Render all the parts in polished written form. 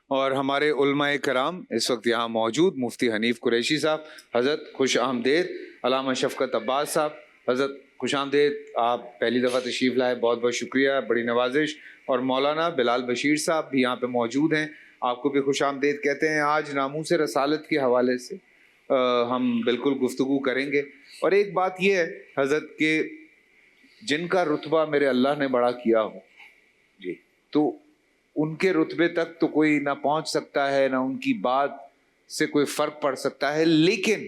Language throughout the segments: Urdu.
اور ہمارے علماء کرام اس وقت یہاں موجود مفتی حنیف قریشی صاحب، حضرت خوش آمدید۔ علامہ شفقت عباس صاحب، حضرت خوش آمدید، آپ پہلی دفعہ تشریف لائے، بہت بہت شکریہ، بڑی نوازش۔ اور مولانا بلال بشیر صاحب بھی یہاں پہ موجود ہیں، آپ کو بھی خوش آمدید کہتے ہیں۔ آج ناموس رسالت کے حوالے سے ہم بالکل گفتگو کریں گے۔ اور ایک بات یہ ہے حضرت کہ جن کا رتبہ میرے اللہ نے بڑا کیا ہو جی، تو ان کے رتبے تک تو کوئی نہ پہنچ سکتا ہے، نہ ان کی بات سے کوئی فرق پڑ سکتا ہے، لیکن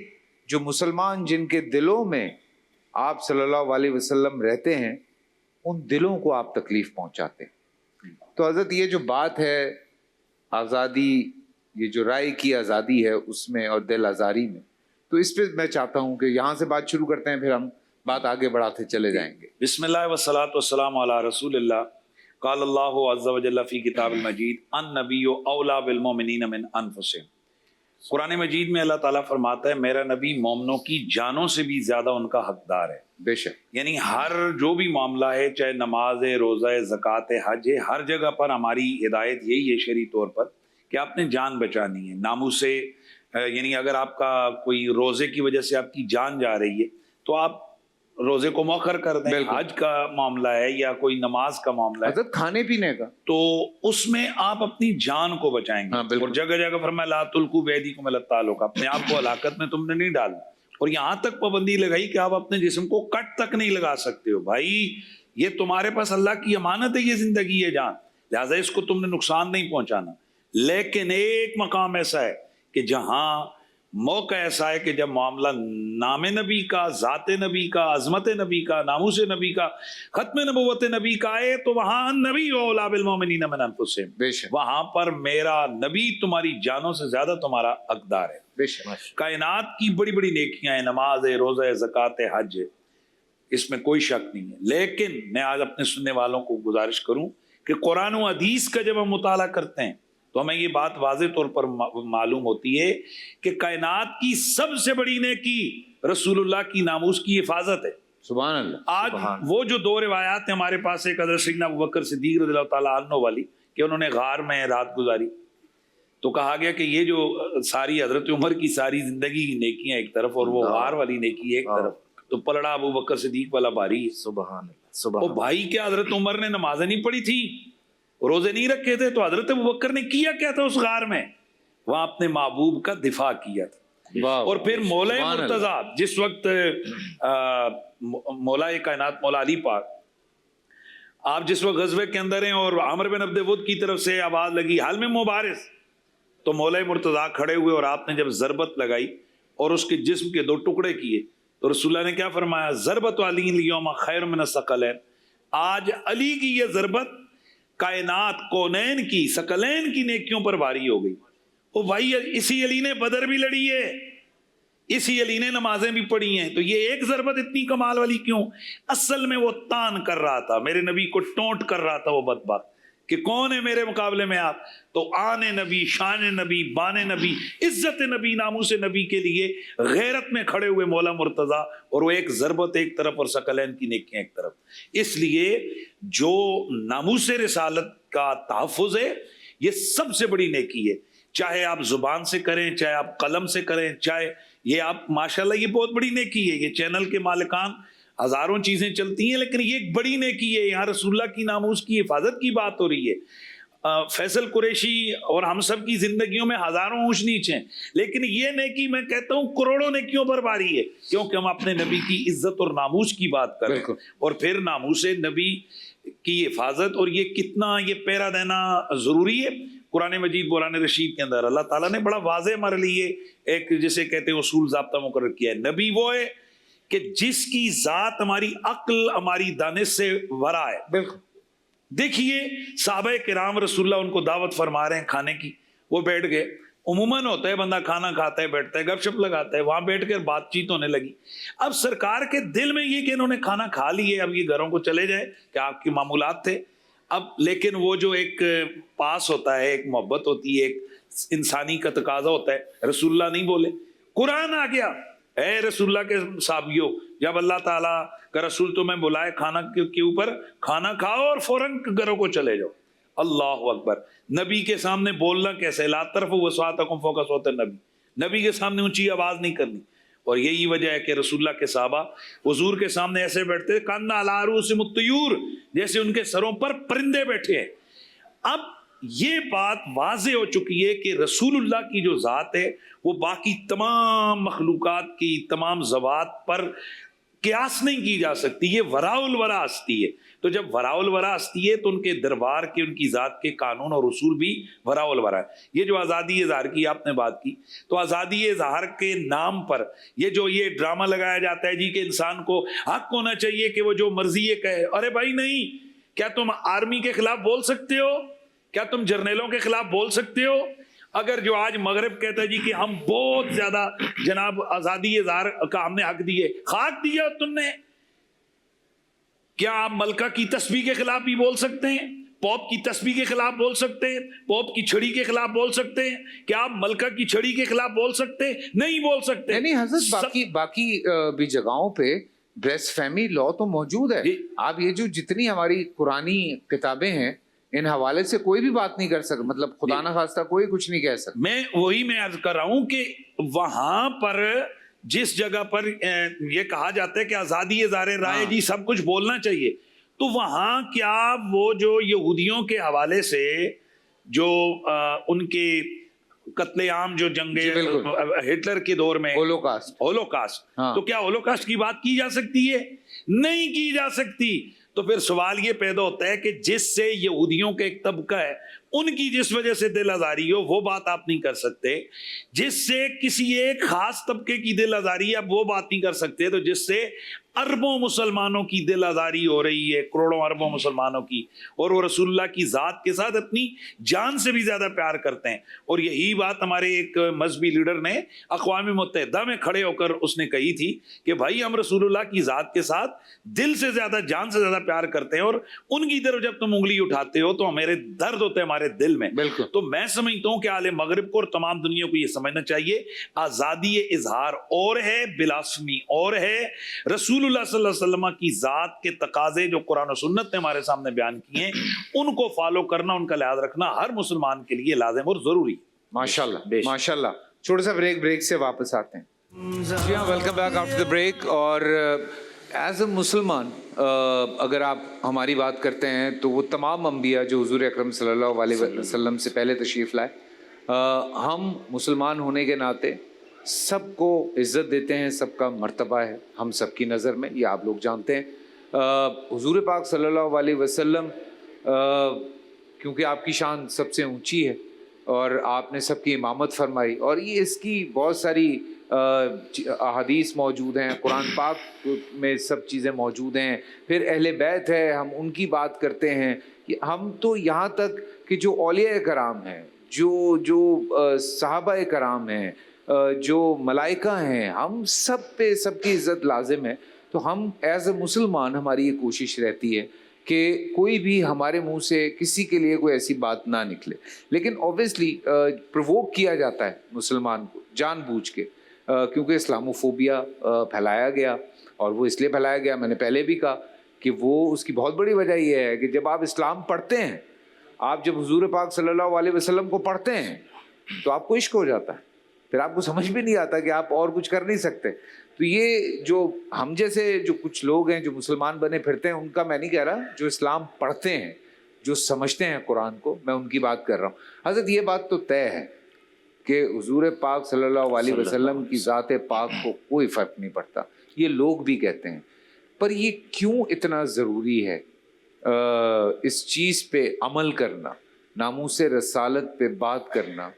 جو مسلمان جن کے دلوں میں آپ صلی اللہ علیہ وسلم رہتے ہیں، ان دلوں کو آپ تکلیف پہنچاتے ہیں۔ تو حضرت یہ جو بات ہے آزادی، یہ جو رائے کی آزادی ہے اس میں اور دل آزاری میں، تو اس پہ میں چاہتا ہوں کہ یہاں سے بات شروع کرتے ہیں، پھر ہم بات آگے بڑھاتے چلے جائیں گے۔ بسم اللہ والصلاۃ والسلام علی رسول اللہ۔ قال اللہ عز وجل فی کتاب المجید النبی اولی بالمؤمنین من انفسہم۔ قرآن مجید میں اللہ تعالیٰ فرماتا ہے میرا نبی مومنوں کی جانوں سے بھی زیادہ ان کا حقدار ہے۔ بے شک، یعنی ہر جو بھی معاملہ ہے، چاہے نماز ہے، روزہ ہے، زکوٰۃ ہے، حج ہے، ہر جگہ پر ہماری ہدایت یہی ہے شرعی طور پر کہ آپ نے جان بچانی ہے۔ ناموس سے یعنی اگر آپ کا کوئی روزے کی وجہ سے آپ کی جان جا رہی ہے تو آپ روزے کو مؤخر کر دیں۔ حج کا معاملہ ہے یا کوئی نماز کا معاملہ ہے، حضرت کھانے پینے کا، تو اس میں آپ اپنی جان کو بچائیں گے۔ اور جگہ جگہ فرمایا لا تلقوا بأیدیکم الی التہلکہ، اپنے آپ کو ہلاکت میں تم نے نہیں ڈالنا۔ اور یہاں تک پابندی لگائی کہ آپ اپنے جسم کو کٹ تک نہیں لگا سکتے ہو۔ بھائی یہ تمہارے پاس اللہ کی امانت ہے، یہ زندگی ہے، جان، لہٰذا اس کو تم نے نقصان نہیں پہنچانا۔ لیکن ایک مقام ایسا ہے کہ جہاں موقع ایسا ہے کہ جب معاملہ نام نبی کا، ذات نبی کا، عظمت نبی کا، ناموس نبی کا، ختم نبوت نبی کا ہے، تو وہاں نبی اولی بالمؤمنین من انفسہم، وہاں پر میرا نبی تمہاری جانوں سے زیادہ تمہارا حقدار ہے۔ بے شک، کائنات کی بڑی بڑی نیکیاں ہیں، نماز ہے، روزہ ہے، زکوٰۃ ہے، حج ہے، اس میں کوئی شک نہیں ہے۔ لیکن میں آج اپنے سننے والوں کو گزارش کروں کہ قرآن و حدیث کا جب ہم مطالعہ کرتے ہیں تو ہمیں یہ بات واضح طور پر معلوم ہوتی ہے کہ کائنات کی سب سے بڑی نیکی رسول اللہ کی ناموس کی حفاظت ہے۔ سبحان اللہ۔ آج وہ جو دو روایات ہیں ہمارے پاس، ایک حضرت سیدنا ابوبکر صدیق رضی اللہ تعالیٰ عنہ والی کہ انہوں نے غار میں رات گزاری، تو کہا گیا کہ یہ جو ساری حضرت عمر کی ساری زندگی کی نیکیاں ایک طرف اور وہ غار والی نیکی ایک طرف، تو پلڑا ابوبکر صدیق والا باری ہے۔ سبحان اللہ۔ وہ بھائی کیا حضرت عمر نے نمازیں نہیں پڑھی تھی، روزے نہیں رکھے تھے، تو حضرت ابوبکر نے کیا کیا تھا اس غار میں؟ وہاں اپنے محبوب کا دفاع کیا تھا۔ اور پھر مولا مرتضیٰ، جس وقت مولا کائنات مولا علی پاک، آپ جس وقت غزوے کے اندر ہیں اور عمر بن عبد ود کی طرف سے آواز لگی حال میں مبارز، تو مولا مرتضیٰ کھڑے ہوئے اور آپ نے جب ضربت لگائی اور اس کے جسم کے دو ٹکڑے کیے تو رسول اللہ نے کیا فرمایا؟ ضربت علی الیوم خیر من الثقلین، آج علی کی یہ ضربت کائنات کونین کی ثقلین کی نیکیوں پر بھاری ہو گئی۔ او بھائی اسی علی نے بدر بھی لڑی ہے، اسی علی نے نمازیں بھی پڑھی ہیں، تو یہ ایک ضربت اتنی کمال والی کیوں؟ اصل میں وہ تان کر رہا تھا، میرے نبی کو ٹونٹ کر رہا تھا وہ بدبخت کہ کون ہے میرے مقابلے میں آپ؟ تو آن نبی، شان نبی، بان نبی، عزت نبی، ناموس نبی کے لیے غیرت میں کھڑے ہوئے مولا مرتضیٰ، اور وہ ایک ضربت ایک طرف اور ثقلین کی نیکیاں ایک طرف۔ اس لیے جو ناموس رسالت کا تحفظ ہے یہ سب سے بڑی نیکی ہے، چاہے آپ زبان سے کریں، چاہے آپ قلم سے کریں، چاہے یہ آپ ماشاءاللہ یہ بہت بڑی نیکی ہے۔ یہ چینل کے مالکان ہزاروں چیزیں چلتی ہیں لیکن یہ ایک بڑی نیکی ہے، یہاں رسول اللہ کی ناموس کی حفاظت کی بات ہو رہی ہے۔ فیصل قریشی اور ہم سب کی زندگیوں میں ہزاروں اونچ نیچ ہیں، لیکن یہ نیکی میں کہتا ہوں کروڑوں نیکیوں پر باری ہے، کیونکہ ہم اپنے نبی کی عزت اور ناموس کی بات کریں اور پھر ناموس نبی کی حفاظت، اور یہ کتنا یہ پیرا دینا ضروری ہے۔ قرآن مجید قرآن رشید کے اندر اللہ تعالیٰ نے بڑا واضح ہمارے لیے ایک جسے کہتے ہیں اصول ضابطہ مقرر کیا ہے۔ نبی وہ ہے کہ جس کی ذات ہماری عقل ہماری دانش سے ورا ہے۔ بالکل دیکھیے صحابہ کرام رسول اللہ ان کو دعوت فرما رہے ہیں کھانے کی، وہ بیٹھ گئے۔ عموماً ہوتا ہے بندہ کھانا کھاتا ہے، بیٹھتا ہے، گپ شپ لگاتا ہے، وہاں بیٹھ کر بات چیت ہونے لگی۔ اب سرکار کے دل میں یہ کہ انہوں نے کھانا کھا لیے، اب یہ گھروں کو چلے جائے کہ آپ کے معمولات تھے۔ اب لیکن وہ جو ایک پاس ہوتا ہے، ایک محبت ہوتی ہے، ایک انسانی کا تقاضا ہوتا ہے، رسول اللہ نہیں بولے، قرآن آ گیا، اے رسول اللہ کے صحابیوں، جب اللہ تعالیٰ کا رسول تمہیں بلائے کھانا کے اوپر، کھانا کھاؤ اور فوراً گھروں کو چلے جاؤ۔ اللہ اکبر۔ نبی کے سامنے بولنا کیسے، لا ترفعوا اصواتکم فوق صوت النبی، نبی کے سامنے اونچی آواز نہیں کرنی. اور یہی وجہ ہے کہ رسول اللہ کے صحابہ حضور کے سامنے ایسے بیٹھتے کان علی رؤوسہم الطیور، جیسے ان کے سروں پر پرندے بیٹھے ہیں. اب یہ بات واضح ہو چکی ہے کہ رسول اللہ کی جو ذات ہے وہ باقی تمام مخلوقات کی تمام ذوات پر قیاس نہیں کی جا سکتی. یہ وراء الورا ہستی ہے. تو جب وراء الورا ہستی ہے تو ان کے دربار کے، ان کی ذات کے قانون اور اصول بھی وراء الورا ہے. یہ جو آزادی اظہار کی آپ نے بات کی، تو آزادی اظہار کے نام پر یہ ڈرامہ لگایا جاتا ہے جی کہ انسان کو حق ہونا چاہیے کہ وہ جو مرضی یہ کہے. ارے بھائی نہیں، کیا تم آرمی کے خلاف بول سکتے ہو؟ کیا تم جرنیلوں کے خلاف بول سکتے ہو؟ اگر جو آج مغرب کہتا ہے جی کہ ہم بہت زیادہ جناب آزادی اظہار کا ہم نے حق دیے، خاک دیا تم نے. کیا آپ ملکہ کی تسبیح کے خلاف بھی بول سکتے ہیں؟ پوپ کی تسبیح کے خلاف بول سکتے ہیں؟ پوپ کی چھڑی کے خلاف بول سکتے ہیں؟ کیا آپ ملکہ کی چھڑی کے خلاف بول سکتے ہیں؟ نہیں بول سکتے. نہیں حضرت، باقی بھی جگہوں پہ بلیس فیمی لا تو موجود ہے. آپ یہ جو جتنی ہماری قرآنی کتابیں ہیں ان حوالے سے کوئی بھی بات نہیں کر سکتا، مطلب خدا نہ خواستہ کوئی کچھ نہیں کہہ سکتا. میں عرض کر رہا ہوں کہ وہاں پر جس جگہ پر یہ کہا جاتا ہے کہ آزادی اظہار رائے جی سب کچھ بولنا چاہیے، تو وہاں کیا وہ جو یہودیوں کے حوالے سے جو ان کے قتل عام جو جنگ ہٹلر کے دور میں ہولوکاسٹ، تو کیا ہولوکاسٹ کی بات کی جا سکتی ہے؟ نہیں کی جا سکتی. تو پھر سوال یہ پیدا ہوتا ہے کہ جس سے یہودیوں کا ایک طبقہ ہے ان کی جس وجہ سے دل آزاری ہو وہ بات آپ نہیں کر سکتے، جس سے کسی ایک خاص طبقے کی دل آزاری ہے وہ بات نہیں کر سکتے. تو جس سے اربوں مسلمانوں کی دل آزاری ہو رہی ہے، کروڑوں اربوں مسلمانوں کی، اور وہ رسول اللہ کی ذات کے ساتھ اپنی جان سے بھی زیادہ پیار کرتے ہیں. اور یہی بات ہمارے ایک مذہبی لیڈر نے اقوام متحدہ میں کھڑے ہو کر اس نے کہی تھی کہ بھائی ہم رسول اللہ کی ذات کے ساتھ دل سے زیادہ، جان سے زیادہ پیار کرتے ہیں، اور ان کی طرف جب تم انگلی اٹھاتے ہو تو میرے درد ہوتے ہیں ہمارے دل میں. تو میں سمجھتا ہوں کہ اہل مغرب کو اور تمام دنیا کو یہ سمجھنا چاہیے آزادی اظہار اور ہے، بلاسفمی اور ہے. رسول اللہ صلی اللہ علیہ وسلم کی ذات کے تقاضے جو قرآن و سنت نے ہمارے سامنے بیان کیے ہیں ان کو فالو کرنا، ان کا لحاظ رکھنا ہر مسلمان کے لیے لازم اور ضروری. ماشاءاللہ ماشاءاللہ. چھوٹا سا بریک سے واپس آتے ہیں. جی ہاں، welcome back after the break. اور ایز اے مسلمان اگر آپ ہماری بات کرتے ہیں تو وہ تمام انبیاء جو حضور اکرم صلی اللہ علیہ وسلم سے پہلے تشریف لائے، ہم مسلمان ہونے کے ناطے سب کو عزت دیتے ہیں، سب کا مرتبہ ہے ہم سب کی نظر میں، یہ آپ لوگ جانتے ہیں. حضور پاک صلی اللہ علیہ وسلم کیونکہ آپ کی شان سب سے اونچی ہے اور آپ نے سب کی امامت فرمائی، اور یہ اس کی بہت ساری احادیث موجود ہیں، قرآن پاک میں سب چیزیں موجود ہیں. پھر اہل بیت ہے، ہم ان کی بات کرتے ہیں. ہم تو یہاں تک کہ جو اولیاء کرام ہیں، جو صحابہ کرام ہیں، جو ملائکہ ہیں، ہم سب پہ سب کی عزت لازم ہے. تو ہم ایز اے مسلمان ہماری یہ کوشش رہتی ہے کہ کوئی بھی ہمارے منہ سے کسی کے لیے کوئی ایسی بات نہ نکلے. لیکن اوبیسلی پرووک کیا جاتا ہے مسلمان کو جان بوجھ کے، کیونکہ اسلاموفوبیا پھیلایا گیا. اور وہ اس لیے پھیلایا گیا، میں نے پہلے بھی کہا کہ وہ اس کی بہت بڑی وجہ یہ ہے کہ جب آپ اسلام پڑھتے ہیں، آپ جب حضور پاک صلی اللہ علیہ وسلم کو پڑھتے ہیں تو آپ کو عشق ہو جاتا ہے، پھر آپ کو سمجھ بھی نہیں آتا کہ آپ اور کچھ کر نہیں سکتے. تو یہ جو ہم جیسے جو کچھ لوگ ہیں جو مسلمان بنے پھرتے ہیں، ان کا میں نہیں کہہ رہا، جو اسلام پڑھتے ہیں، جو سمجھتے ہیں قرآن کو، میں ان کی بات کر رہا ہوں. حضرت یہ بات تو طے ہے کہ حضور پاک صلی اللہ علیہ وسلم کی ذات پاک کو کوئی فرق نہیں پڑتا. یہ لوگ بھی کہتے ہیں، پر یہ کیوں اتنا ضروری ہے اس چیز پہ عمل کرنا، ناموس رسالت پہ بات کرنا؟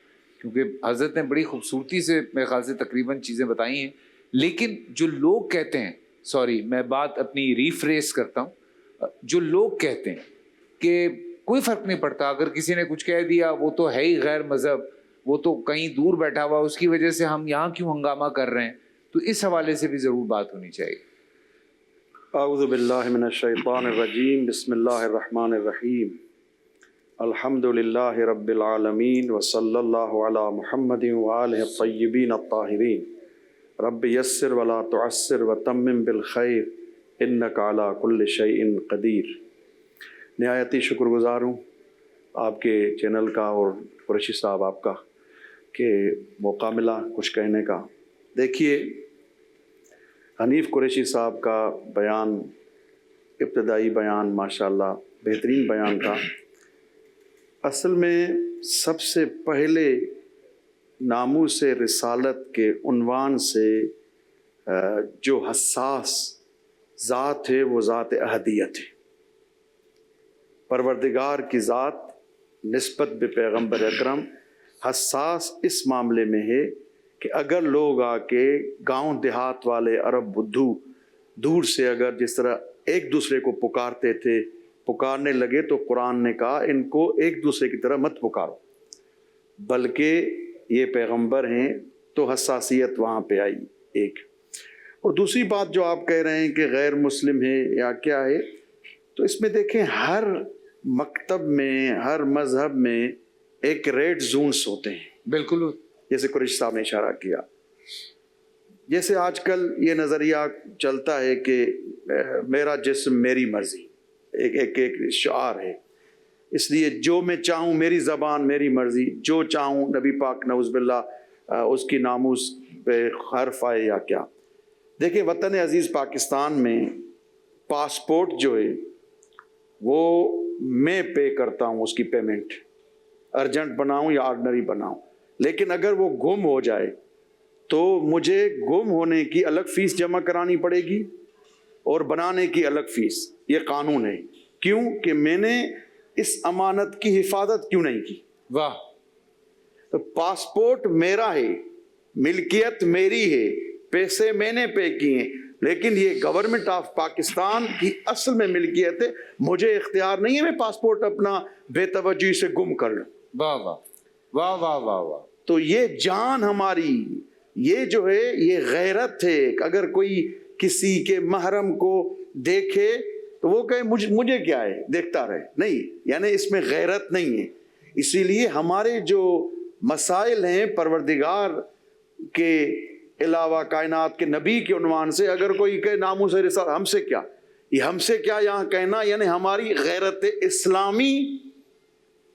کیونکہ حضرت نے بڑی خوبصورتی سے میرے خیال سے تقریباً چیزیں بتائی ہیں، لیکن جو لوگ کہتے ہیں، سوری میں بات اپنی ریفریز کرتا ہوں، جو لوگ کہتے ہیں کہ کوئی فرق نہیں پڑتا، اگر کسی نے کچھ کہہ دیا وہ تو ہے ہی غیر مذہب، وہ تو کہیں دور بیٹھا ہوا، اس کی وجہ سے ہم یہاں کیوں ہنگامہ کر رہے ہیں. تو اس حوالے سے بھی ضرور بات ہونی چاہیے. اعوذ باللہ من الشیطان الرجیم، بسم اللہ الرحمن الرحیم. الحمد للہ رب العالمین وصلی اللہ علی محمد وآلہ الطیبین الطاہرین. رب یسر ولا تعسر وتمم بالخیر انک علی کل شیء قدیر. نہایت ہی شکر گزار ہوں آپ کے چینل کا اور قریشی صاحب آپ کا کہ موقع ملا کچھ کہنے کا. دیکھیے حنیف قریشی صاحب کا بیان، ابتدائی بیان ماشاءاللہ بہترین بیان تھا. اصل میں سب سے پہلے ناموس رسالت کے عنوان سے جو حساس ذات ہے وہ ذات احدیت ہے. پروردگار کی ذات نسبت بے پیغمبر اکرم حساس اس معاملے میں ہے کہ اگر لوگ آ کے گاؤں دیہات والے عرب بدھو دور سے اگر جس طرح ایک دوسرے کو پکارتے تھے پکارنے لگے تو قرآن نے کہا ان کو ایک دوسرے کی طرح مت پکارو، بلکہ یہ پیغمبر ہیں تو حساسیت وہاں پہ آئی. ایک اور دوسری بات جو آپ کہہ رہے ہیں کہ غیر مسلم ہے یا کیا ہے، تو اس میں دیکھیں ہر مکتب میں ہر مذہب میں ایک ریڈ زونس ہوتے ہیں. بالکل جیسے قریشی صاحب نے اشارہ کیا. جیسے آج کل یہ نظریہ چلتا ہے کہ میرا جسم میری مرضی، ایک شعار ہے. اس لیے جو میں چاہوں، میری زبان میری مرضی، جو چاہوں نبی پاک نعوذ باللہ اس کی ناموس پہ حرف آئے یا کیا. دیکھیں وطن عزیز پاکستان میں پاسپورٹ جو ہے وہ میں پے کرتا ہوں، اس کی پیمنٹ ارجنٹ بناؤں یا آرڈنری بناؤں. لیکن اگر وہ گم ہو جائے تو مجھے گم ہونے کی الگ فیس جمع کرانی پڑے گی اور بنانے کی الگ فیس. یہ قانون ہے. کیوں کہ میں نے اس امانت کی حفاظت کیوں نہیں کی. واہ. تو پاسپورٹ میرا ہے، ملکیت میری ہے، پیسے میں نے پے کیے ہیں، لیکن یہ گورنمنٹ آف پاکستان کی اصل میں ملکیت ہے. مجھے اختیار نہیں ہے میں پاسپورٹ اپنا بے توجہی سے گم کر لوں. واہ واہ واہ واہ واہ واہ. تو یہ جان ہماری، یہ جو ہے یہ غیرت ہے. اگر کوئی کسی کے محرم کو دیکھے تو وہ کہے مجھے کیا ہے، دیکھتا رہے. نہیں، یعنی اس میں غیرت نہیں ہے. اسی لیے ہمارے جو مسائل ہیں پروردگار کے علاوہ کائنات کے نبی کے عنوان سے اگر کوئی کہے ناموس رسالت، ہم سے کیا، یہ ہم سے کیا یہاں کہنا، یعنی ہماری غیرت اسلامی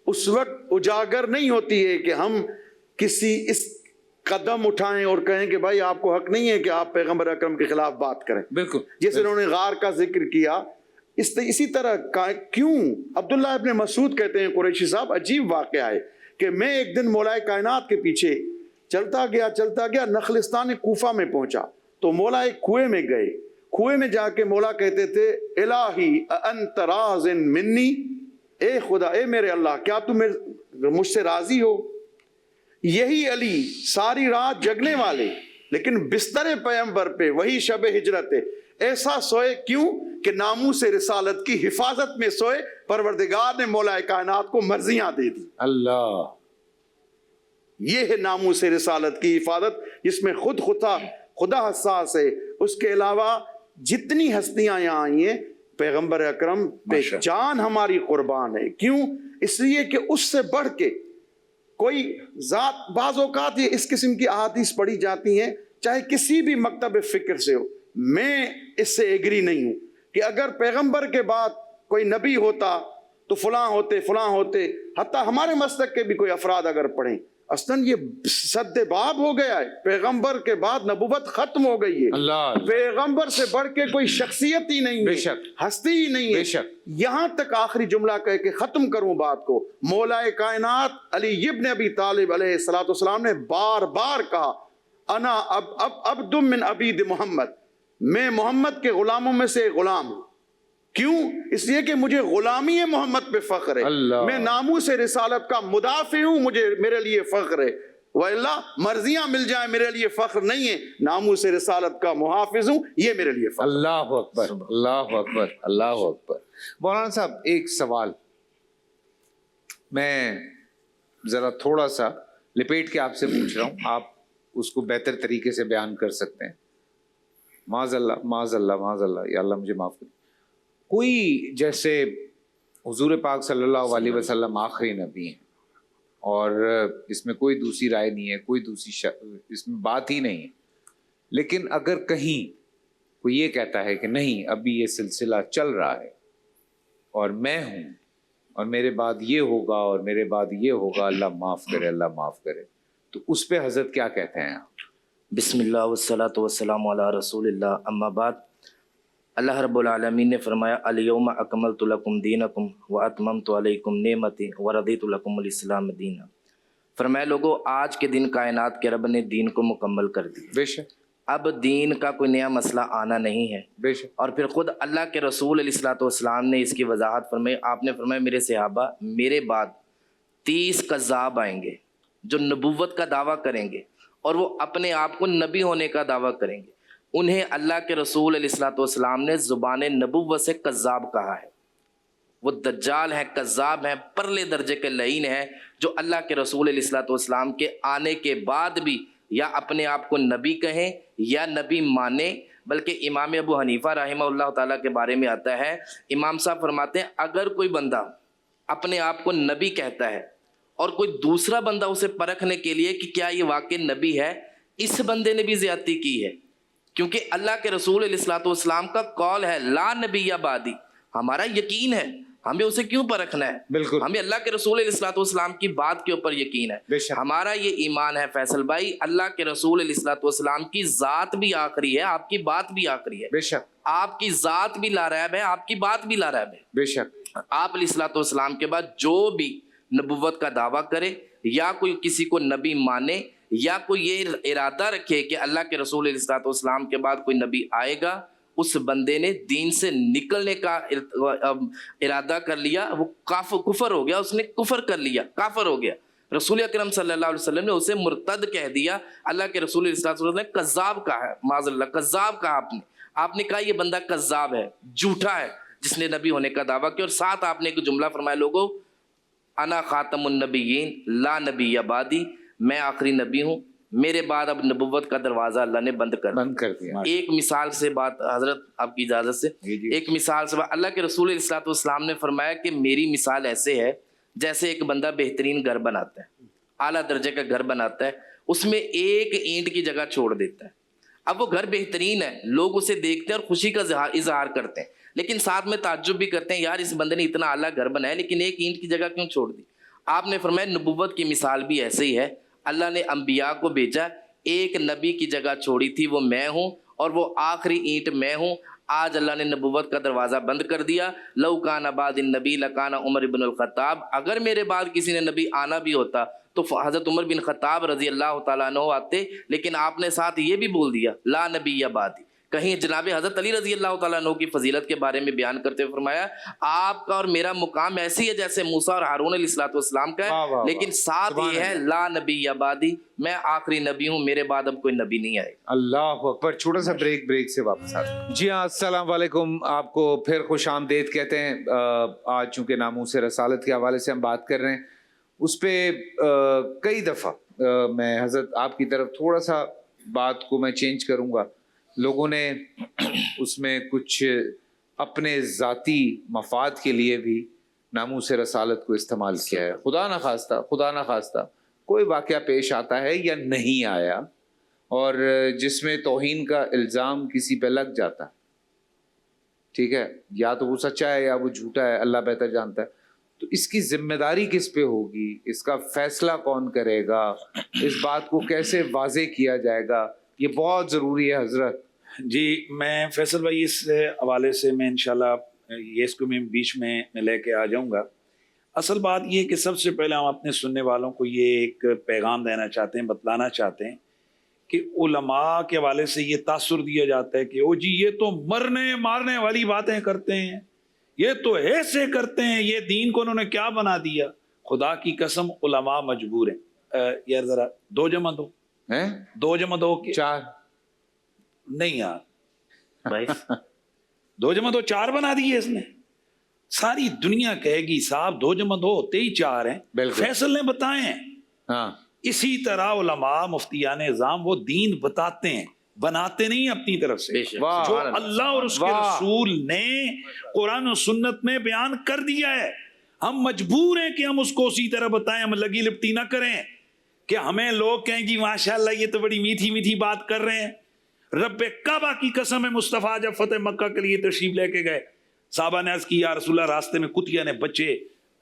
اس وقت اجاگر نہیں ہوتی ہے کہ ہم کسی اس قدم اٹھائیں اور کہیں کہ بھائی آپ کو حق نہیں ہے کہ آپ پیغمبر اکرم کے خلاف بات کریں. بالکل جیسے انہوں نے غار کا ذکر کیا، اسی طرح کیوں عبداللہ ابن مسعود کہتے ہیں قریشی صاحب عجیب واقعہ ہے کہ میں ایک دن مولا کائنات کے پیچھے چلتا گیا نخلستان کوفہ میں پہنچا تو مولا ایک کنویں میں گئے. کنویں میں جا کے مولا کہتے تھے الہی انت راض منی، اے خدا، اے میرے اللہ، کیا تم مجھ سے راضی ہو؟ یہی علی ساری رات جگنے والے لیکن بستر پیغمبر پہ وہی شب ہجرت ہے. ایسا سوئے کیوں کہ ناموس رسالت کی حفاظت میں سوئے. پروردگار نے مولا کائنات کو مرضیاں دے دی. اللہ. یہ ہے ناموس رسالت کی حفاظت جس میں خدا حساس ہے. اس کے علاوہ جتنی ہستیاں یہاں آئی ہیں پیغمبر اکرم پہ جان ہماری قربان ہے. کیوں؟ اس لیے کہ اس سے بڑھ کے کوئی ذات، بعض اوقات یہ اس قسم کی احادیث پڑھی جاتی ہیں چاہے کسی بھی مکتب فکر سے ہو. میں اس سے ایگری نہیں ہوں کہ اگر پیغمبر کے بعد کوئی نبی ہوتا تو فلاں ہوتے. حتیٰ ہمارے مسلک کے بھی کوئی افراد اگر پڑھیں، اصلاً یہ سد باب ہو گیا ہے. پیغمبر کے بعد نبوت ختم ہو گئی ہے. اللہ. پیغمبر سے بڑھ کے کوئی شخصیت ہی نہیں ہے، بے شک ہستی ہی نہیں ہے. بے شک. یہاں تک آخری جملہ کہہ کے ختم کروں بات کو، مولا کائنات علی ابن ابی طالب علیہ الصلوۃ والسلام نے بار بار کہا انا عبد من عبید محمد، میں محمد کے غلاموں میں سے غلام ہوں. کیوں؟ اس لیے کہ مجھے غلامی محمد پہ فخر ہے. اللہ. میں ناموس رسالت کا مدافع ہوں، میرے لیے فخر ہے. وَإِلَّا مرضیاں مل جائیں میرے لیے فخر نہیں ہے. ناموس رسالت کا محافظ ہوں، یہ میرے لیے فخر. اللہ اکبر، اللہ اکبر، اللہ اکبر. مولانا صاحب ایک سوال میں ذرا تھوڑا سا لپیٹ کے آپ سے پوچھ رہا ہوں، آپ اس کو بہتر طریقے سے بیان کر سکتے ہیں. معاذ اللہ معاذ اللہ معاذ اللہ، یا اللہ مجھے معاف کریں. کوئی جیسے حضور پاک صلی اللہ علیہ وسلم آخری نبی ہیں اور اس میں کوئی دوسری رائے نہیں ہے، کوئی دوسری اس میں بات ہی نہیں ہے. لیکن اگر کہیں کوئی یہ کہتا ہے کہ نہیں ابھی یہ سلسلہ چل رہا ہے اور میں ہوں اور میرے بعد یہ ہوگا اور میرے بعد یہ ہوگا، اللہ معاف کرے، اللہ معاف کرے، تو اس پہ حضرت کیا کہتے ہیں آپ؟ بسم اللہ والصلاۃ والسلام علی رسول اللہ، اما بعد۔ اللہ رب العالمین نے فرمایا الیوم اکملت لکم دینکم واتممت علیکم نعمتی ورضیت لکم الاسلام دینا۔ فرمایا لوگو، آج کے دن کائنات کے رب نے دین کو مکمل کر دیا، بے شک، اب دین کا کوئی نیا مسئلہ آنا نہیں ہے۔ بے شک، اور پھر خود اللہ کے رسول علیہ الصلوۃ والسلام نے اس کی وضاحت فرمائی۔ آپ نے فرمایا میرے صحابہ، میرے بعد 30 کذاب آئیں گے جو نبوت کا دعویٰ کریں گے اور وہ اپنے آپ کو نبی ہونے کا دعویٰ کریں گے، انہیں اللہ کے رسول علیہ الصلوۃ والسلام نے زبان نبوت سے کذاب کہا ہے۔ وہ دجال ہیں، کذاب ہیں، پرلے درجے کے لعین ہیں، جو اللہ کے رسول علیہ الصلوۃ والسلام کے آنے کے بعد بھی یا اپنے آپ کو نبی کہیں یا نبی مانیں۔ بلکہ امام ابو حنیفہ رحمہ اللہ تعالیٰ کے بارے میں آتا ہے، امام صاحب فرماتے ہیں اگر کوئی بندہ اپنے آپ کو نبی کہتا ہے اور کوئی دوسرا بندہ اسے پرکھنے کے لیے کہ کیا یہ واقع نبی ہے، اس بندے نے بھی زیادتی کی ہے، کیونکہ اللہ کے رسول علیہ الصلوۃ والسلام کا قول ہے لا نبی بعدی، ہمارا یقین ہے، ہمیں اسے کیوں پرکھنا ہے؟ بالکل، ہمیں اللہ کے رسول علیہ الصلوۃ والسلام کی بات کے اوپر یقین ہے۔ بے شک، ہمارا یہ ایمان ہے فیصل بھائی، اللہ کے رسول علیہ الصلوۃ والسلام کی ذات بھی آخری ہے، آپ کی بات بھی آخری ہے، بے شک، آپ کی ذات بھی لاریب ہے، آپ کی بات بھی لاریب ہے۔ بے شک، آپ علیہ الصلوۃ والسلام کے بعد جو بھی نبوت کا دعویٰ کرے یا کوئی کسی کو نبی مانے یا کوئی یہ ارادہ رکھے کہ اللہ کے رسول علیہ الصلوۃ والسلام کے بعد کوئی نبی آئے گا، اس بندے نے دین سے نکلنے کا ارادہ کر لیا، وہ کفر ہو گیا، اس نے کفر کر لیا، کافر ہو گیا۔ رسول اکرم صلی اللہ علیہ وسلم نے اسے مرتد کہہ دیا، اللہ کے رسول علیہ الصلوۃ والسلام نے کذاب کہا ہے، معاذ اللہ کذاب کہا آپ نے کہا یہ بندہ کذاب ہے، جھوٹا ہے جس نے نبی ہونے کا دعویٰ کیا۔ اور ساتھ آپ نے ایک جملہ فرمایا لوگو انا خاتم النبیین لا نبی بعدی، میں آخری نبی ہوں، میرے بعد اب نبوت کا دروازہ اللہ نے بند کر دیا۔ ایک مثال سے بات حضرت آپ کی اجازت سے، ایک مثال سے اللہ کے رسول علیہ الصلوۃ والسلام نے فرمایا کہ میری مثال ایسے ہے جیسے ایک بندہ بہترین گھر بناتا ہے، اعلیٰ درجے کا گھر بناتا ہے، اس میں ایک اینٹ کی جگہ چھوڑ دیتا ہے۔ اب وہ گھر بہترین ہے، لوگ اسے دیکھتے ہیں اور خوشی کا اظہار کرتے ہیں، لیکن ساتھ میں تعجب بھی کرتے ہیں یار اس بندے نے اتنا اعلیٰ گھر بنایا لیکن ایک اینٹ کی جگہ کیوں چھوڑ دی؟ آپ نے فرمایا نبوت کی مثال بھی ایسے ہی ہے، اللہ نے انبیاء کو بھیجا، ایک نبی کی جگہ چھوڑی تھی وہ میں ہوں اور وہ آخری اینٹ میں ہوں۔ آج اللہ نے نبوت کا دروازہ بند کر دیا۔ لو کان بعد النبی لکان عمر بن الخطاب، اگر میرے بعد کسی نے نبی آنا بھی ہوتا تو حضرت عمر بن خطاب رضی اللہ تعالیٰ عنہ آتے، لیکن آپ نے ساتھ یہ بھی بول دیا لا نبی بعدی۔ کہیں جناب حضرت علی رضی اللہ تعالیٰ عنہ کی فضیلت کے بارے میں بیان کرتے ہوئے فرمایا آپ کا اور میرا مقام ایسی ہے جیسے موسیٰ اور ہارون علیہ الصلوۃ والسلام کا ہے، لیکن ساتھ یہ ہے لا نبی بعدی، میں آخری نبی ہوں، میرے بعد اب کوئی نبی نہیں آئے گا۔ اللہ اکبر۔ چھوٹا سا بریک سے واپس آتے ہیں۔ جی ہاں، السلام علیکم، آپ کو پھر خوش آمدید کہتے ہیں۔ آج چونکہ ناموس رسالت کے حوالے سے ہم بات کر رہے ہیں، اس پہ کئی دفعہ میں حضرت آپ کی طرف تھوڑا سا بات کو میں چینج کروں گا۔ لوگوں نے اس میں کچھ اپنے ذاتی مفاد کے لیے بھی ناموس رسالت کو استعمال کیا ہے۔ خدا نہ خواستہ کوئی واقعہ پیش آتا ہے یا نہیں آیا اور جس میں توہین کا الزام کسی پہ لگ جاتا ہے، ٹھیک ہے، یا تو وہ سچا ہے یا وہ جھوٹا ہے، اللہ بہتر جانتا ہے، تو اس کی ذمہ داری کس پہ ہوگی، اس کا فیصلہ کون کرے گا، اس بات کو کیسے واضح کیا جائے گا، یہ بہت ضروری ہے حضرت۔ جی میں فیصل بھائی اس حوالے سے میں انشاءاللہ یہ اس کو میں بیچ میں لے کے آ جاؤں گا۔ اصل بات یہ کہ سب سے پہلے ہم اپنے سننے والوں کو یہ ایک پیغام دینا چاہتے ہیں، بتلانا چاہتے ہیں کہ علماء کے حوالے سے یہ تاثر دیا جاتا ہے کہ او جی یہ تو مرنے مارنے والی باتیں کرتے ہیں، یہ تو ایسے کرتے ہیں، یہ دین کو انہوں نے کیا بنا دیا۔ خدا کی قسم علماء مجبور ہیں۔ یار ذرا 2 جمع 2 ہیں 2 جمع 2 4 نہیں یار 2 جمع 2 4 بنا دیے اس نے۔ ساری دنیا کہے گی صاحب 2 جمع 2 ہوتے ہی 4 ہیں، بالکل، فیصل نے بتائے۔ ہاں، اسی طرح علماء مفتیان نظام وہ دین بتاتے ہیں، بناتے نہیں اپنی طرف سے۔ جو اللہ اور اس کے رسول نے قرآن و سنت میں بیان کر دیا ہے، ہم مجبور ہیں کہ ہم اس کو اسی طرح بتائیں، ہم لگی لپٹی نہ کریں کہ ہمیں لوگ کہیں جی ماشاءاللہ یہ تو بڑی میٹھی میٹھی بات کر رہے ہیں۔ رب کعبہ کی قسم ہے، مصطفیٰ جب فتح مکہ کے لیے تشریف لے کے گئے، صحابہ نے عرض کی یا رسول اللہ راستے میں کتیا نے بچے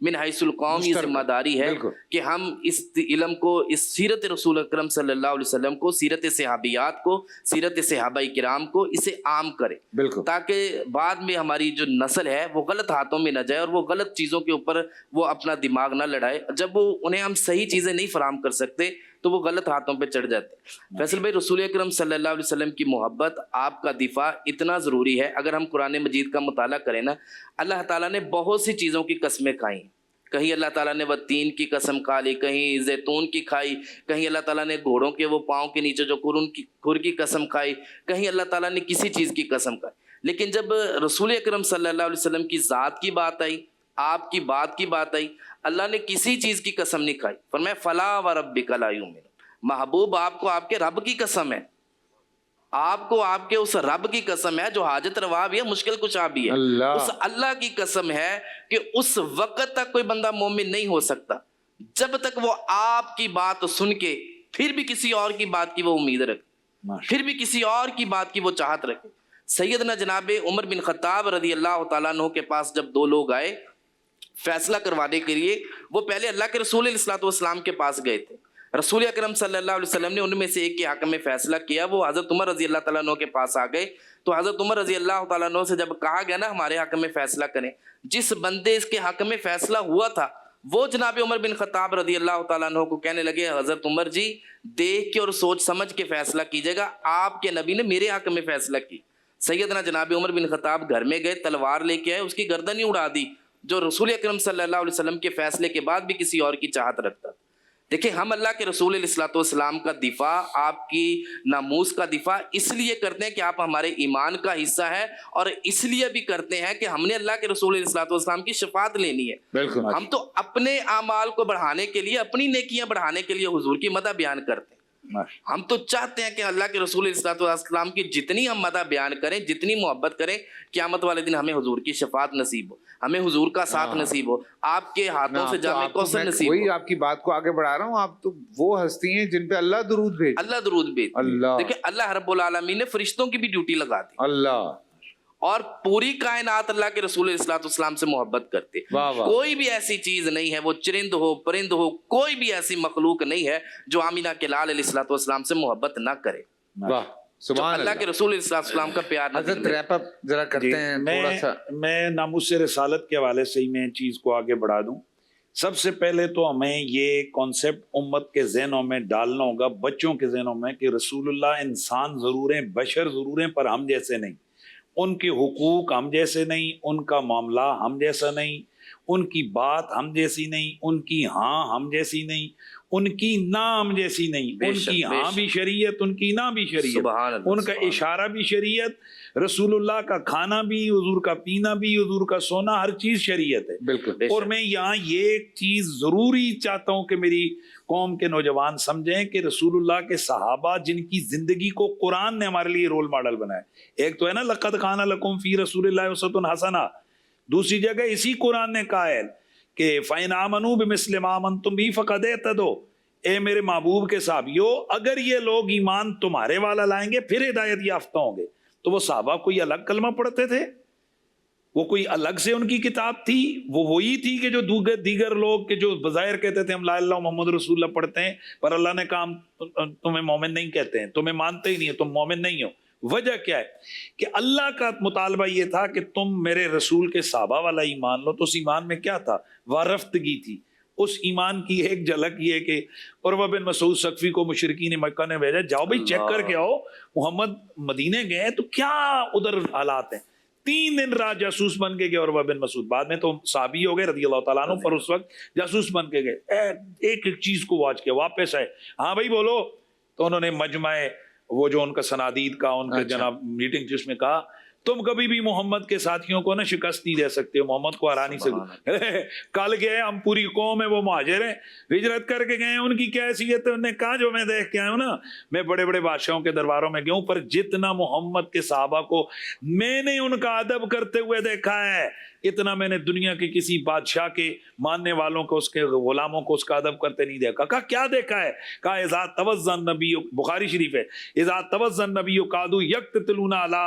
من حیث القوم یہ ذمہ داری ہے کہ ہم اس علم کو، اس سیرت رسول اکرم صلی اللہ علیہ وسلم کو، سیرت صحابیات کو، سیرت صحابہ کرام کو، اسے عام کریں، تاکہ بعد میں ہماری جو نسل ہے وہ غلط ہاتھوں میں نہ جائے اور وہ غلط چیزوں کے اوپر وہ اپنا دماغ نہ لڑائے. جب وہ انہیں ہم صحیح چیزیں نہیں فراہم کر سکتے تو وہ غلط ہاتھوں پہ چڑھ جاتے ہیں. فیصل بھائی، رسول اکرم صلی اللہ علیہ وسلم کی محبت، آپ کا دفاع اتنا ضروری ہے. اگر ہم قرآن مجید کا مطالعہ کریں نا، اللہ تعالیٰ نے بہت سی چیزوں کی قسمیں کھائیں. کہیں اللہ تعالیٰ نے تین کی قسم کھا لی، کہیں زیتون کی کھائی، کہیں اللہ تعالیٰ نے گھوڑوں کے وہ پاؤں کے نیچے جو کھر کی قسم کھائی، کہیں اللہ تعالیٰ نے کسی چیز کی قسم کھائی. لیکن جب رسول اکرم صلی اللہ علیہ وسلم کی ذات کی بات آئی، آپ کی بات کی بات آئی، اللہ نے کسی چیز کی قسم نہیں کھائی. فرمایا فلا وربک لا یؤمنون، محبوب آپ کو آپ کے رب کی قسم ہے، آپ کو آپ کے اس رب کی قسم ہے جو حاجت روا بھی ہے، مشکل کشا بھی ہے. اس اللہ کی قسم ہے کہ اس وقت تک کوئی بندہ مومن نہیں ہو سکتا جب تک وہ آپ کی بات سن کے پھر بھی کسی اور کی بات کی وہ امید رکھے، پھر بھی کسی اور کی بات کی وہ چاہت رکھے. سیدنا جناب عمر بن خطاب رضی اللہ تعالیٰ عنہ کے پاس جب دو لوگ آئے فیصلہ کروانے کے لیے، وہ پہلے اللہ کے رسول علیہ السلام کے پاس گئے تھے. رسول اکرم صلی اللہ علیہ وسلم نے ان میں سے ایک کے حق میں فیصلہ کیا. وہ حضرت عمر رضی اللہ تعالیٰ عنہ کے پاس آ گئے تو حضرت عمر رضی اللہ تعالیٰ عنہ سے جب کہا گیا نا ہمارے حق میں فیصلہ کریں، جس بندے اس کے حق میں فیصلہ ہوا تھا وہ جناب عمر بن خطاب رضی اللہ تعالیٰ عنہ کو کہنے لگے، حضرت عمر جی دیکھ کے اور سوچ سمجھ کے فیصلہ کیجیے گا، آپ کے نبی نے میرے حق میں فیصلہ کی. سیدنا جناب عمر بن خطاب گھر میں گئے، تلوار لے کے آئے، اس کی گردن ہی اڑا دی جو رسول اکرم صلی اللہ علیہ وسلم کے فیصلے کے بعد بھی کسی اور کی چاہت رکھتا. دیکھیں، ہم اللہ کے رسول علیہ السلام کا دفاع، آپ کی ناموس کا دفاع اس لیے کرتے ہیں کہ آپ ہمارے ایمان کا حصہ ہے، اور اس لیے بھی کرتے ہیں کہ ہم نے اللہ کے رسول علیہ السلام کی شفاعت لینی ہے. ہم تو اپنے اعمال کو بڑھانے کے لیے، اپنی نیکیاں بڑھانے کے لیے حضور کی مدح بیان کرتے ہیں. ہم تو چاہتے ہیں کہ اللہ کے رسول علیہ السلام کی جتنی ہم مدح بیان کریں، جتنی محبت کریں، قیامت والے دن ہمیں حضور کی شفاعت نصیب ہو، ہمیں حضور کا ساتھ نصیب ہو، آپ کے ہاتھوں سے جام کوثر نصیب ہو. وہی آپ کی بات کو آگے بڑھا رہا ہوں، آپ تو وہ ہستی ہیں جن پہ اللہ درود بھیج، اللہ درود بھیج. دیکھیں، اللہ رب العالمین نے فرشتوں کی بھی ڈیوٹی لگا دی، اللہ، اور پوری کائنات اللہ کے رسول علیہ السلام سے محبت کرتے. کوئی بھی ایسی چیز نہیں ہے، وہ چرند ہو پرند ہو، کوئی بھی ایسی مخلوق نہیں ہے جو آمینہ کے لال علیہ السلام سے محبت نہ کرے. واہ، سبحان اللہ کے رسول علیہ السلام کا پیار. حضرت ریپ اپ ذرا کرتے ہیں تھوڑا سا. میں ناموس رسالت کے حوالے سے ہی میں چیز کو آگے بڑھا دوں. سب سے پہلے تو ہمیں یہ کانسیپٹ امت کے ذہنوں میں ڈالنا ہوگا، بچوں کے ذہنوں میں، کہ رسول اللہ انسان ضرور ہیں، بشر ضرور ہیں، پر ہم جیسے نہیں. ان کے حقوق ہم جیسے نہیں، ان کا معاملہ ہم جیسا نہیں، ان کی بات ہم جیسی نہیں، ان کی ہاں ہم جیسی نہیں، ان کی نہ ہم جیسی نہیں. ان کی ہاں بھی شریعت، ان کی نہ بھی شریعت، ان کا اشارہ بھی شریعت، رسول اللہ کا کھانا بھی، حضور کا پینا بھی، حضور کا سونا، ہر چیز شریعت ہے. بالکل. اور میں یہاں یہ ایک چیز ضروری چاہتا ہوں کہ میری قوم کے نوجوان سمجھیں کہ رسول اللہ کے صحابہ جن کی زندگی کو قرآن نے ہمارے لیے رول ماڈل بنایا. ایک تو ہے نا لقد کان لکم فی رسول اللہ اسوۃ حسنہ، دوسری جگہ اسی قرآن نے کہا ہے کہ فَإِنْ آمَنُوا بِمِثْلِ مَا آمَنْتُمْ بِهِ فَقَدْ اهْتَدَوْا، اے میرے محبوب کے صحابیوں، اگر یہ لوگ ایمان تمہارے والا لائیں گے پھر ہدایت یافتہ ہوں گے. تو وہ صحابہ کوئی الگ کلمہ پڑھتے تھے؟ وہ کوئی الگ سے ان کی کتاب تھی؟ وہ وہی تھی کہ جو دیگر لوگ کہ جو بظاہر کہتے تھے ہم لا الہ محمد رسول اللہ پڑھتے ہیں، پر اللہ نے کہا تمہیں مومن نہیں کہتے ہیں، تمہیں مانتے ہی نہیں ہے، تم مومن نہیں ہو. وجہ کیا ہے؟ کہ اللہ کا مطالبہ یہ تھا کہ تم میرے رسول کے صحابہ والا ایمان لو. تو اس ایمان میں کیا تھا؟ وارفتگی تھی. اس ایمان کی ایک جھلک یہ کہ عروہ بن مسعود ثقفی کو مشرکین مکہ نے بھیجا، جاؤ بھائی چیک کر کے آؤ، محمد مدینے گئے تو کیا ادھر حالات ہیں. 3 دن رات جاسوس بن کے گئے عروہ بن مسعود، بعد میں تو صحابی ہو گئے رضی اللہ تعالیٰ عنہ، پر اس وقت جاسوس بن کے گئے. ایک ایک چیز کو واچ کے واپس آئے، ہاں بھائی بولو. تو انہوں نے مجمع وہ جو ان کا صنادید کا ان کا جناب میٹنگ جس میں کہا تم کبھی بھی محمد کے ساتھیوں کو نا شکست نہیں دے سکتے ہو، محمد کو ہرا نہیں سکتے. کل گئے ہم پوری قوم ہے وہ مہاجر ہیں، ہجرت کر کے گئے ہیں، ان کی کیا حیثیت ہے؟ انہوں نے کہا جو میں دیکھ کے آیا ہوں نا، میں بڑے بڑے بادشاہوں کے درباروں میں گیا ہوں، پر جتنا محمد کے صحابہ کو میں نے ان کا ادب کرتے ہوئے دیکھا ہے، اتنا میں نے دنیا کے کسی بادشاہ کے ماننے والوں کو، اس کے غلاموں کو اس کا ادب کرتے نہیں دیکھا. کہا کیا دیکھا ہے؟ کہا اذا توزن نبی، بخاری شریف ہے، اذا توزن نبی قادو یقتتلون علی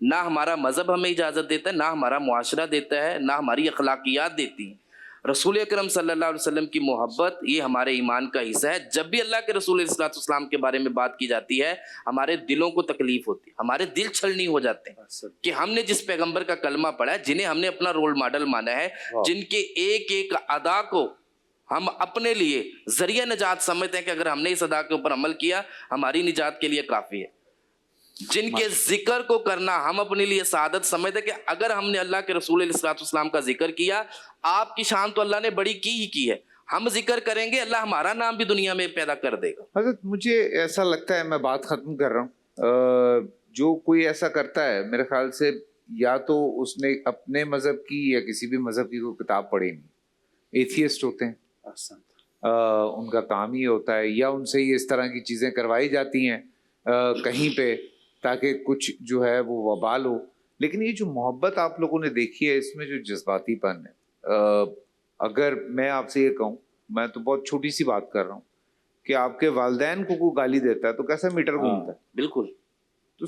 نہ ہمارا مذہب ہمیں اجازت دیتا ہے، نہ ہمارا معاشرہ دیتا ہے، نہ ہماری اخلاقیات دیتی ہیں۔ رسول اکرم صلی اللہ علیہ وسلم کی محبت یہ ہمارے ایمان کا حصہ ہے۔ جب بھی اللہ کے رسول علیہ الصلوۃ والسلام کے بارے میں بات کی جاتی ہے ہمارے دلوں کو تکلیف ہوتی ہے، ہمارے دل چھلنی ہو جاتے ہیں کہ ہم نے جس پیغمبر کا کلمہ پڑھا ہے، جنہیں ہم نے اپنا رول ماڈل مانا ہے، جن کے ایک ایک ادا کو ہم اپنے لیے ذریعہ نجات سمجھتے ہیں کہ اگر ہم نے اس ادا کے اوپر عمل کیا ہماری نجات کے لیے کافی ہے، جن کے ذکر کو کرنا ہم اپنے لیے سعادت سمجھتے ہیں کہ اگر ہم نے اللہ کے رسول علیہ الصلوۃ والسلام کا ذکر کیا، آپ کی شان تو اللہ نے بڑی کی ہی کی ہے، ہم ذکر کریں گے اللہ ہمارا نام بھی دنیا میں پیدا کر دے گا۔ حضرت مجھے ایسا لگتا ہے، میں بات ختم کر رہا ہوں، جو کوئی ایسا کرتا ہے میرے خیال سے یا تو اس نے اپنے مذہب کی یا کسی بھی مذہب کی کوئی کتاب پڑھی نہیں، ایتھیسٹ ہوتے ہیں، ان کا کام ہی ہوتا ہے، یا ان سے ہی اس طرح کی چیزیں کروائی جاتی ہیں کہیں پہ تاکہ کچھ جو ہے وہ وبال ہو۔ لیکن یہ جو محبت آپ لوگوں نے دیکھی ہے، اس میں جو جذباتی پن ہے، اگر میں آپ سے یہ کہوں، میں تو بہت چھوٹی سی بات کر رہا ہوں کہ آپ کے والدین کو کوئی گالی دیتا ہے تو کیسا میٹر گھومتا ہے؟ بالکل، تو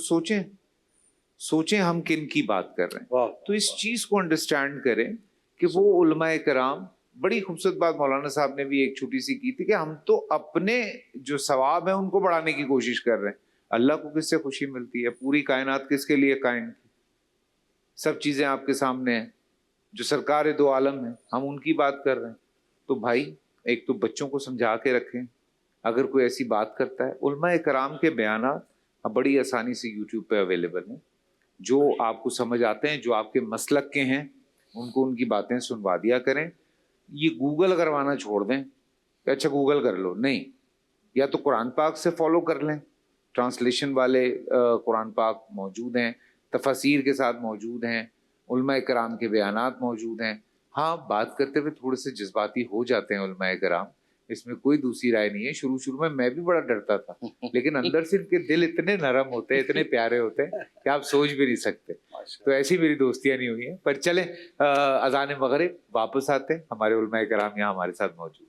سوچیں ہم کن کی بات کر رہے ہیں، تو اس چیز کو انڈرسٹینڈ کریں کہ وہ علماء کرام، بڑی خوبصورت بات مولانا صاحب نے بھی ایک چھوٹی سی کی تھی کہ ہم تو اپنے جو ثواب ہیں ان کو بڑھانے کی کوشش کر رہے ہیں، اللہ کو کس سے خوشی ملتی ہے؟ پوری کائنات کس کے لیے قائم کی؟ سب چیزیں آپ کے سامنے ہیں، جو سرکار دو عالم ہیں ہم ان کی بات کر رہے ہیں۔ تو بھائی ایک تو بچوں کو سمجھا کے رکھیں، اگر کوئی ایسی بات کرتا ہے، علماء کرام کے بیانات اب بڑی آسانی سے یوٹیوب پہ اویلیبل ہیں، جو آپ کو سمجھ آتے ہیں، جو آپ کے مسلک کے ہیں، ان کو ان کی باتیں سنوا دیا کریں۔ یہ گوگل کروانا چھوڑ دیں کہ اچھا گوگل کر لو، نہیں، یا تو قرآن پاک سے فالو کر لیں، ٹرانسلیشن والے قرآن پاک موجود ہیں، تفاسیر کے ساتھ موجود ہیں، علماء کرام کے بیانات موجود ہیں۔ ہاں، بات کرتے ہوئے تھوڑے سے جذباتی ہو جاتے ہیں علماء کرام، اس میں کوئی دوسری رائے نہیں ہے۔ شروع میں بھی بڑا ڈرتا تھا، لیکن اندر سے ان کے دل اتنے نرم ہوتے ہیں، اتنے پیارے ہوتے ہیں کہ آپ سوچ بھی نہیں سکتے۔ تو ایسی میری دوستیاں نہیں ہوئی ہیں۔ پر چلیں، اذان مغرب واپس آتے ہیں، ہمارے علماء کرام یہاں ہمارے ساتھ موجود۔